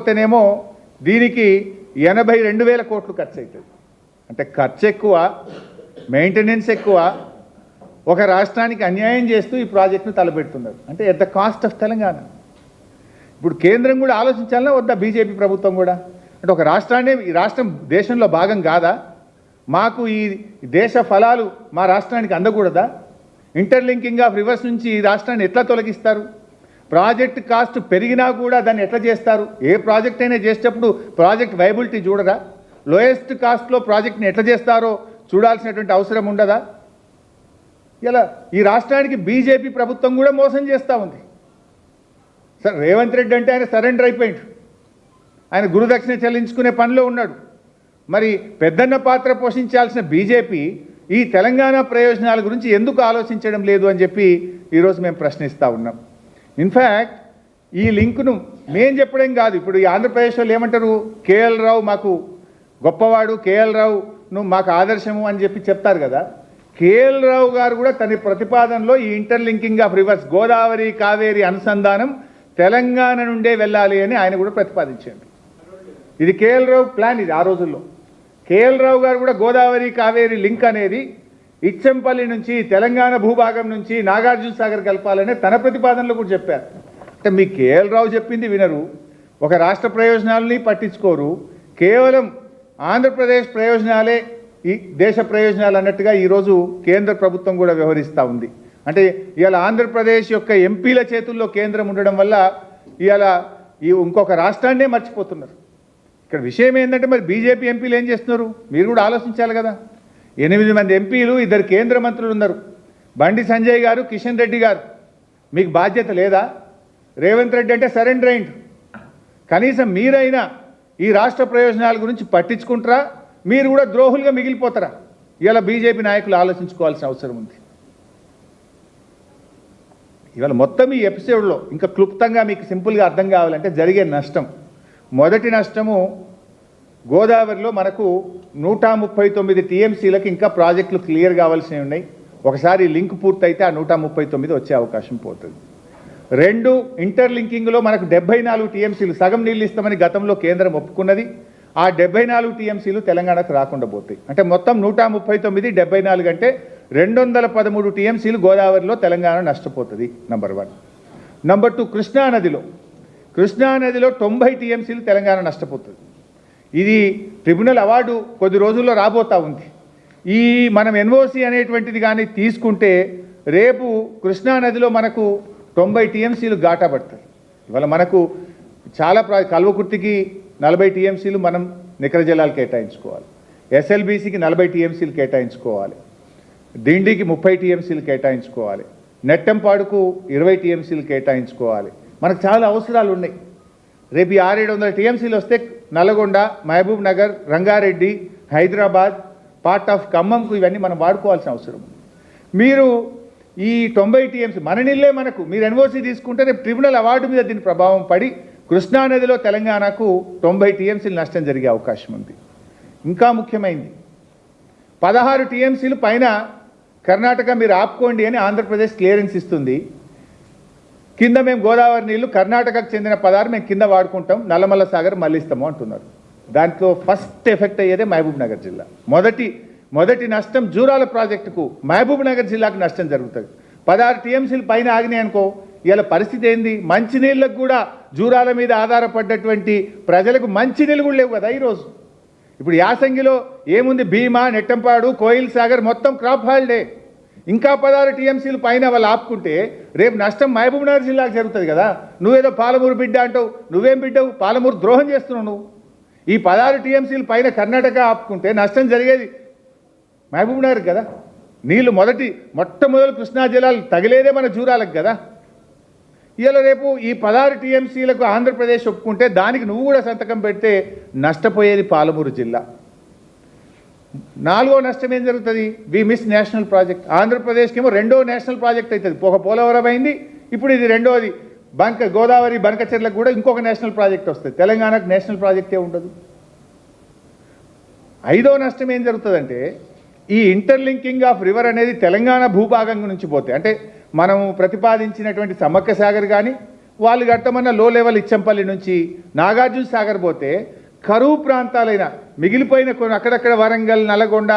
పోతేనేమో దీనికి 82,000 కోట్లు ఖర్చు అవుతుంది. అంటే ఖర్చు ఎక్కువ, మెయింటెనెన్స్ ఎక్కువ, ఒక రాష్ట్రానికి అన్యాయం చేస్తూ ఈ ప్రాజెక్టును తలపెడుతున్నారు. అంటే at the cost of Telangana. ఇప్పుడు కేంద్రం కూడా ఆలోచించాలన్నా వద్దా? బీజేపీ ప్రభుత్వం కూడా అంటే ఒక రాష్ట్రాన్ని, ఈ రాష్ట్రం దేశంలో భాగం కాదా? మాకు ఈ దేశ ఫలాలు మా రాష్ట్రానికి అందకూడదా? ఇంటర్లింకింగ్ ఆఫ్ రివర్స్ నుంచి ఈ రాష్ట్రాన్ని ఎట్లా తొలగిస్తారు? ప్రాజెక్ట్ కాస్ట్ పెరిగినా కూడా దాన్ని ఎట్లా చేస్తారు? ఏ ప్రాజెక్ట్ అయినా చేసేటప్పుడు ప్రాజెక్ట్ వైబిలిటీ చూడరా? లోయెస్ట్ కాస్ట్లో ప్రాజెక్ట్ని ఎట్లా చేస్తారో చూడాల్సినటువంటి అవసరం ఉండదా? ఇలా ఈ రాష్ట్రానికి బీజేపీ ప్రభుత్వం కూడా మోసం చేస్తూ ఉంది. సార్ రేవంత్ రెడ్డి అంటే ఆయన సరెండర్ అయిపోయింది, ఆయన గురుదక్షిణ చెల్లించుకునే పనిలో ఉన్నాడు. మరి పెద్దన్న పాత్ర పోషించాల్సిన బీజేపీ ఈ తెలంగాణ ప్రయోజనాల గురించి ఎందుకు ఆలోచించడం లేదు అని చెప్పి ఈరోజు మేము ప్రశ్నిస్తూ ఉన్నాం. ఇన్ఫ్యాక్ట్ ఈ లింకును మేం చెప్పడం కాదు, ఇప్పుడు ఈ ఆంధ్రప్రదేశ్లో ఏమంటారు, కేఎల్ రావు మాకు గొప్పవాడు, కేఎల్ రావును మాకు ఆదర్శము అని చెప్పి చెప్తారు కదా. కేఎల్ రావు గారు కూడా తన ప్రతిపాదనలో ఈ interlinking of reverse, Godavari Kaveri అనుసంధానం తెలంగాణ నుండే వెళ్ళాలి అని ఆయన కూడా ప్రతిపాదించారు. ఇది కేఎల్ రావు ప్లాన్. ఇది ఆ రోజుల్లో కేఎల్ రావు గారు కూడా గోదావరి కావేరి లింక్ అనేది ఇచ్చంపల్లి నుంచి తెలంగాణ భూభాగం నుంచి నాగార్జున సాగర్ కలపాలనే తన ప్రతిపాదనలో కూడా చెప్పారు. అంటే మీ కేఎల్ రావు చెప్పింది వినరు, ఒక రాష్ట్ర ప్రయోజనాలని పట్టించుకోరు, కేవలం ఆంధ్రప్రదేశ్ ప్రయోజనాలే ఈ దేశ ప్రయోజనాలు అన్నట్టుగా ఈరోజు కేంద్ర ప్రభుత్వం కూడా వ్యవహరిస్తూ ఉంది. అంటే ఇవాళ ఆంధ్రప్రదేశ్ యొక్క ఎంపీల చేతుల్లో కేంద్రం ఉండడం వల్ల ఇవాళ ఈ ఇంకొక రాష్ట్రాన్నే మర్చిపోతున్నారు. ఇక్కడ విషయం ఏంటంటే మరి బీజేపీ ఎంపీలు ఏం చేస్తున్నారు మీరు కూడా ఆలోచించాలి కదా. 8 మంది ఎంపీలు, 2 కేంద్ర మంత్రులు ఉన్నారు, బండి సంజయ్ గారు, కిషన్ రెడ్డి గారు. మీకు బాధ్యత లేదా? రేవంత్ రెడ్డి అంటే సరెండర్ అయింది. కనీసం మీరైనా ఈ రాష్ట్ర ప్రయోజనాల గురించి పట్టించుకుంటారా? మీరు కూడా ద్రోహులుగా మిగిలిపోతారా? ఇవాళ బీజేపీ నాయకులు ఆలోచించుకోవాల్సిన అవసరం ఉంది. ఇవాళ మొత్తం ఈ ఎపిసోడ్లో ఇంకా క్లుప్తంగా మీకు సింపుల్గా అర్థం కావాలంటే జరిగే నష్టం, మొదటి నష్టము గోదావరిలో మనకు 139 టీఎంసీలకు ఇంకా ప్రాజెక్టులు క్లియర్ కావాల్సినవి ఉన్నాయి. ఒకసారి లింక్ పూర్తయితే ఆ 139 వచ్చే అవకాశం పోతుంది. 2 ఇంటర్లింకింగ్లో మనకు 74 టీఎంసీలు, సగం నీళ్ళు ఇస్తామని గతంలో కేంద్రం ఒప్పుకున్నది. ఆ 74 టీఎంసీలు తెలంగాణకు రాకుండా పోతాయి. అంటే మొత్తం 139, 74 అంటే 213 టీఎంసీలు గోదావరిలో తెలంగాణ నష్టపోతుంది. నంబర్ 1. నంబర్ 2, కృష్ణానదిలో 90 టీఎంసీలు తెలంగాణ నష్టపోతుంది. ఇది ట్రిబ్యునల్ అవార్డు కొద్ది రోజుల్లో రాబోతూ ఉంది. ఈ మనం ఎన్ఓసి అనేటువంటిది కానీ తీసుకుంటే రేపు కృష్ణానదిలో మనకు 90 టీఎంసీలు ఘాటా పడతాయి. ఇవాళ మనకు చాలా కల్వకుర్తికి 40 టీఎంసీలు మనం నికర జలాలు కేటాయించుకోవాలి, ఎస్ఎల్బీసీకి 40 టీఎంసీలు కేటాయించుకోవాలి, దిండికి 30 టీఎంసీలు కేటాయించుకోవాలి, నెట్టంపాడుకు 20 టీఎంసీలు కేటాయించుకోవాలి. మనకు చాలా అవసరాలు ఉన్నాయి. రేపు 600-700 టీఎంసీలు వస్తే నల్గొండ, మహబూబ్ నగర్, రంగారెడ్డి, హైదరాబాద్, పార్ట్ ఆఫ్ ఖమ్మంకు ఇవన్నీ మనం వాడుకోవాల్సిన అవసరం. మీరు ఈ 90 టీఎంసీ మన నీళ్ళే మనకు, మీరు ఎన్ఓసీ తీసుకుంటే రేపు ట్రిబ్యునల్ అవార్డు మీద దీని ప్రభావం పడి కృష్ణానదిలో తెలంగాణకు 90 టీఎంసీలు నష్టం జరిగే అవకాశం ఉంది. ఇంకా ముఖ్యమైనది 16 టీఎంసీలు పైన కర్ణాటక మీరు ఆపుకోండి అని ఆంధ్రప్రదేశ్ క్లియరెన్స్ ఇస్తుంది. కింద మేము గోదావరి నీళ్లు కర్ణాటకకు చెందిన 16 మేము కింద వాడుకుంటాం, నల్లమల్ల సాగర్ మళ్ళిస్తాము అంటున్నారు. దాంట్లో ఫస్ట్ ఎఫెక్ట్ అయ్యేదే మహబూబ్ నగర్ జిల్లా. మొదటి నష్టం జూరాల ప్రాజెక్టుకు, మహబూబ్ నగర్ జిల్లాకు నష్టం జరుగుతుంది. 16 టీఎంసీలు పైన ఆగినాయి అనుకో, ఇలా పరిస్థితి ఏంది? మంచినీళ్ళకు కూడా జూరాల మీద ఆధారపడ్డటువంటి ప్రజలకు మంచినీళ్ళు కూడా లేవు కదా ఈరోజు. ఇప్పుడు యాసంగిలో ఏముంది? భీమా, నెట్టంపాడు, కోయిల్ సాగర్ మొత్తం క్రాప్ హాలిడే. ఇంకా 16 టీఎంసీలు పైన వాళ్ళు ఆపుకుంటే రేపు నష్టం మహబూబ్ నగర్ జిల్లాకు జరుగుతుంది కదా. నువ్వేదో పాలమూరు బిడ్డ అంటావు, నువ్వేం బిడ్డవు? పాలమూరు ద్రోహం చేస్తున్నావు నువ్వు. ఈ 16 టీఎంసీలు పైన కర్ణాటక ఆపుకుంటే నష్టం జరిగేది మహబూబ్ నగర్ కదా. నీళ్లు మొట్టమొదటి కృష్ణా జలాలు తగిలేదే మన జూరాలకు కదా. ఇలా రేపు ఈ 16 టీఎంసీలకు ఆంధ్రప్రదేశ్ ఒప్పుకుంటే దానికి నువ్వు కూడా సంతకం పెడితే నష్టపోయేది పాలమూరు జిల్లా. 4వ నష్టం ఏం జరుగుతుంది? We miss national project. ఆంధ్రప్రదేశ్కి ఏమో 2వ నేషనల్ ప్రాజెక్ట్ అవుతుంది. ఒక పోలవరం అయింది, ఇప్పుడు ఇది 2వది. గోదావరి బనకచెర్లకు కూడా ఇంకొక నేషనల్ ప్రాజెక్ట్ వస్తుంది. తెలంగాణకు నేషనల్ ప్రాజెక్టే ఉండదు. 5వ నష్టం ఏం జరుగుతుందంటే ఈ ఇంటర్లింకింగ్ ఆఫ్ రివర్ అనేది తెలంగాణ భూభాగం నుంచి పోతే, అంటే మనము ప్రతిపాదించినటువంటి సమ్మక్క సాగర్ కానీ వాళ్ళు కట్టమన్న లో లెవెల్ ఇచ్చంపల్లి నుంచి నాగార్జున సాగర్ పోతే కరువు ప్రాంతాలైన మిగిలిపోయిన కొన్ని అక్కడక్కడ వరంగల్, నల్గొండ,